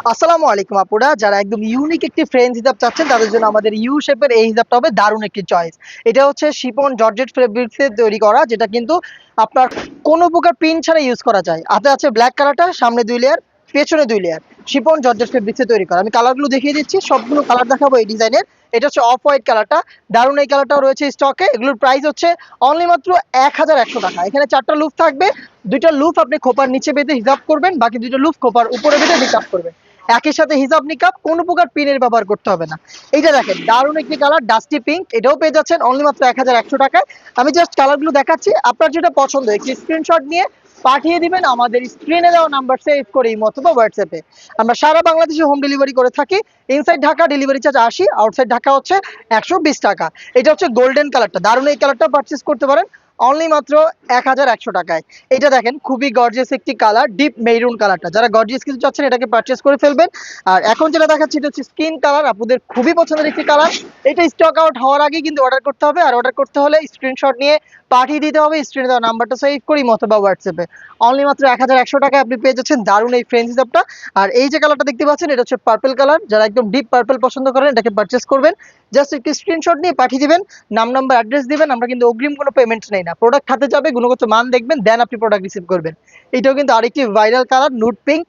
আসসালামু আলাইকুম আপুরা, যারা একদম ইউনিক একটি ফ্রেঞ্চ হিজাব চাচ্ছেন তাদের জন্য আমাদের ইউ শেপের এই হিজাবটা হবে দারুণ একটি চয়েস। এটা হচ্ছে শিফন জর্জেট ফেব্রিক্সে তৈরি করা, যেটা কিন্তু আপনার কোনো প্রকার প্রিন্ট ছাড়া ইউজ করা যায়। হাতে আছে ব্ল্যাক কালারটা, সামনে 2 লেয়ার, পেছনে 2 লেয়ার, শিফন জর্জেট ফেব্রিক্সে তৈরি করা। আমি কালারগুলো দেখিয়ে দিচ্ছি, সবগুলো কালার দেখাবো এই ডিজাইনের। এটা হচ্ছে অফ হোয়াইট কালারটা, দারুণ এই কালারটাও রয়েছে স্টকে। এগুলোর প্রাইস হচ্ছে অনলি মাত্র 1100 টাকা। এখানে 4টা লুপ থাকবে, 2টা লুপ আপনি খোপার নিচে বেঁধে হিজাব করবেন, বাকি 2টা লুপ খোপার উপরে বেঁধে হিজাব করবেন। একই সাথে হিজাব নিকাব, কোনো প্রকার পিনের ব্যবহার করতে হবে না। এইটা দেখেন দারুণ একটি কালার, ডাস্টি পিঙ্ক, এটাও পেয়ে যাচ্ছেন অনলি মাত্র 1100 টাকায়। আমি জাস্ট কালারগুলো দেখাচ্ছি, আপনার যেটা পছন্দ একটি স্ক্রিনশট নিয়ে পাঠিয়ে দিবেন আমাদের স্ক্রিনে দেওয়া নাম্বার সেভ করে ইমো অথবা হোয়াটসঅ্যাপে। আমরা সারা বাংলাদেশে হোম ডেলিভারি করে থাকি। Inside Dhaka delivery charge 80, outside Dhaka হচ্ছে 120 টাকা। এটা হচ্ছে গোল্ডেন কালারটা, দারুণ এই কালারটা পারচেস করতে পারেন অনলি মাত্র 1100 টাকায়। এটা দেখেন খুবই গর্জিয়াস একটি কালার, ডিপ মেরুন কালারটা। যারা গর্জিয়াস কিছু চাচ্ছেন এটাকে পারচেস করে ফেলবেন। আর এখন যেটা দেখাচ্ছি এটা হচ্ছে স্কিন কালার, আপনাদের খুবই পছন্দের একটি কালার। এটা স্টক আউট হওয়ার আগে কিন্তু অর্ডার করতে হবে, আর অর্ডার করতে হলে স্ক্রিনশট নিয়ে পাঠিয়ে দিতে হবে স্ক্রিনে দেওয়া নাম্বারটা সেভ করি অথবা হোয়াটসঅ্যাপে। অনলি মাত্র 1100 টাকায় আপনি পেয়ে যাচ্ছেন দারুণ এই ফ্রেঞ্চ হিসাবটা। আর এই যে কালারটা দেখতে পাচ্ছেন এটা হচ্ছে পার্পল কালার, যারা একদম ডিপ পার্পল পছন্দ করেন এটাকে পারচেস করবেন। জাস্ট একটি স্ক্রিনশট নিয়ে পাঠিয়ে দিবেন, নাম নাম্বার অ্যাড্রেস দিবেন। আমরা কিন্তু অগ্রিম কোনো পেমেন্ট নেই না, প্রোডাক্ট হাতে যাবে, গুণগত মান দেখবেন, দেন আপনি প্রোডাক্ট রিসিভ করবেন। এটাও কিন্তু আরেকটি ভাইরাল কালার, নুড পিঙ্ক।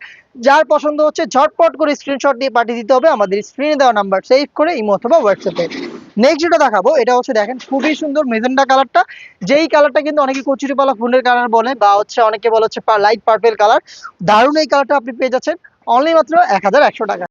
যার পছন্দ হচ্ছে ঝটপট করে স্ক্রিনশট দিয়ে পাঠিয়ে দিতে হবে আমাদের স্ক্রিনে দেওয়া নাম্বার সেভ করে ইমো অথবা হোয়াটসঅ্যাপে। নেক্সট যেটা দেখাবো এটা হচ্ছে দেখেন খুবই সুন্দর মেজেন্টা কালারটা, যেই কালারটা কিন্তু অনেকে কচুরিপালা ফুলের কালার বলে, বা হচ্ছে অনেকে বলে হচ্ছে লাইট পার্পল কালার। দারুণ এই কালারটা আপনি পেয়ে যাচ্ছেন অনলি মাত্র 1100 টাকা।